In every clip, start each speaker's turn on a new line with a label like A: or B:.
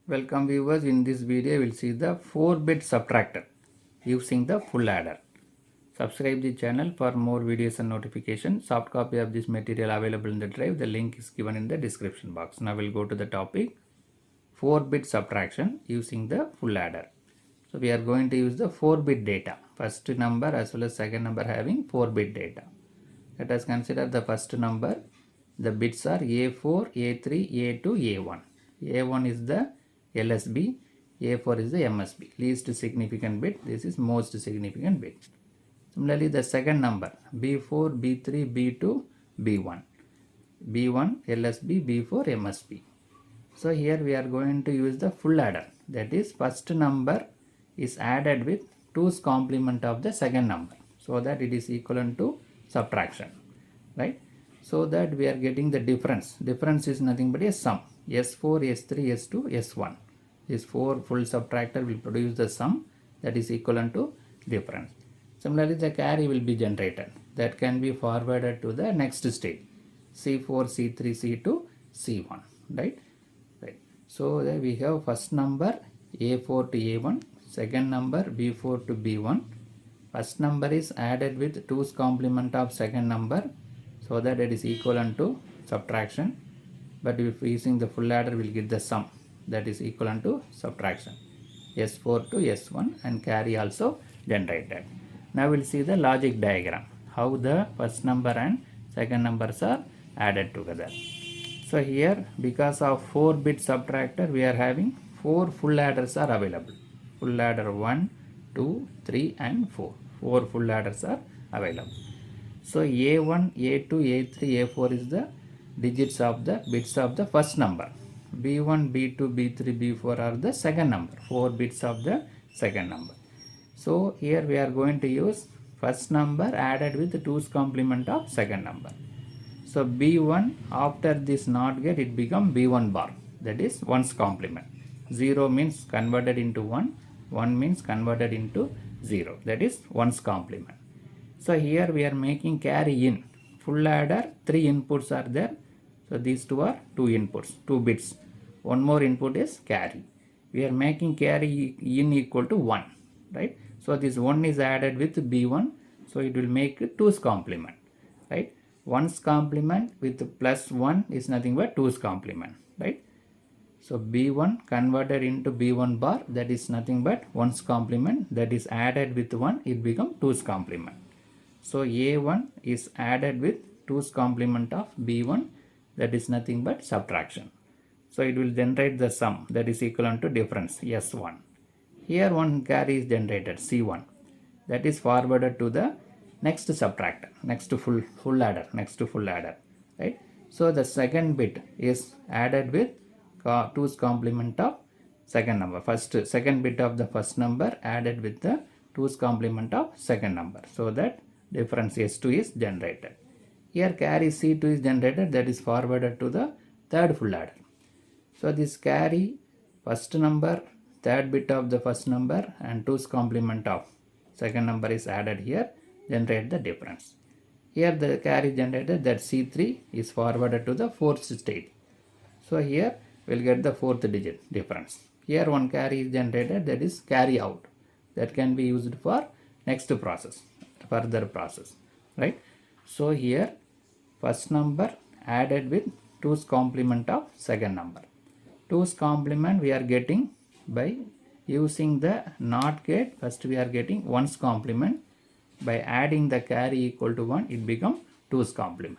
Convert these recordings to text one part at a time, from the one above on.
A: Welcome viewers, in this video we will see the 4-bit subtractor using the full adder. Subscribe the channel for more videos and notifications. Soft copy of this material available in the drive. The link is given in the description box. Now we'll go to the topic 4-bit subtraction using the full adder. So we are going to use the 4-bit data. First number as well as second number having 4-bit data. Let us consider the first number. The bits are A4, A3, A2, A1. A1 is the LSB, A4 is the MSB, least significant bit. This is most significant bit. Similarly, the second number B4, B3, B2, B1. B1, LSB, B4, MSB. So here we are going to use the full adder. That is, first number is added with 2's complement of the second number, so that it is equivalent to subtraction, right? So that we are getting the difference. Difference is nothing but a sum. S4, S3, S2, S1. This 4 full subtractor will produce the sum that is equivalent to difference. Similarly, the carry will be generated. That can be forwarded to the next stage. C4, C3, C2, C1. Right? So there we have first number A4 to A1. Second number B4 to B1. First number is added with 2's complement of second number, so that it is equivalent to subtraction. But if using the full adder, we will get the sum that is equivalent to subtraction. S4 to S1 and carry also generated. Now we will see the logic diagram, how the first number and second numbers are added together. So here, because of 4-bit subtractor, we are having 4 full adders are available. Full adder 1, 2, 3 and 4. 4 full adders are available. So A1, A2, A3, A4 is the digits of the bits of the first number. B1, B2, B3, B4 are the second number, 4 bits of the second number. So here we are going to use first number added with 2's complement of second number. So B1, after this NOT gate, it become B1 bar, that is 1's complement. 0 means converted into 1, 1 means converted into 0, that is 1's complement. So here we are making carry in. Full adder, 3 inputs are there. So these two are 2 inputs, 2 bits. One more input is carry. We are making carry in equal to 1, right? So this 1 is added with B1, so it will make 2's complement, right? 1's complement with plus 1 is nothing but 2's complement, right? So B1 converted into B1 bar, that is nothing but 1's complement, that is added with 1, it becomes 2's complement. So A1 is added with 2's complement of B1, that is nothing but subtraction. So it will generate the sum that is equivalent to difference S1. Here one carry is generated C1, that is forwarded to the next subtractor, next to full adder, right? So the second bit is added with 2's complement of second number. Second bit of the first number added with the 2's complement of second number, so that difference S2 is generated. Here carry C2 is generated, that is forwarded to the third full adder. So this carry first number, third bit of the first number and 2's complement of second number is added here, generate the difference. Here the carry generated, that C3 is forwarded to the fourth stage. So here we will get the fourth digit difference. Here one carry is generated, that is carry out. That can be used for next process, further process, right? So here first number added with 2's complement of second number. 2's complement we are getting by using the NOT gate. First we are getting 1's complement. By adding the carry equal to 1, it becomes 2's complement.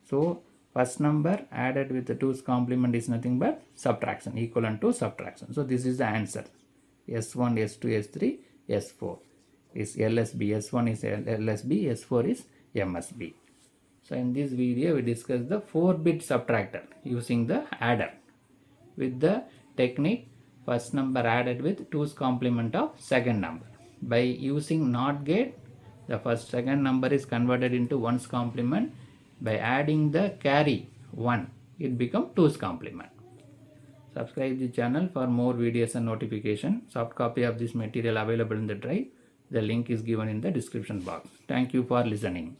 A: So first number added with the 2's complement is nothing but subtraction, equivalent to subtraction. So this is the answer. S1, S2, S3, S4 is LSB. S1 is LSB, S4 is MSB. So in this video we discussed the 4-bit subtractor using the adder with the technique first number added with 2's complement of second number. By using NOT gate, the second number is converted into 1's complement. By adding the carry 1, it becomes 2's complement. Subscribe the channel for more videos and notification. Soft copy of this material available in the drive. The link is given in the description box. Thank you for listening.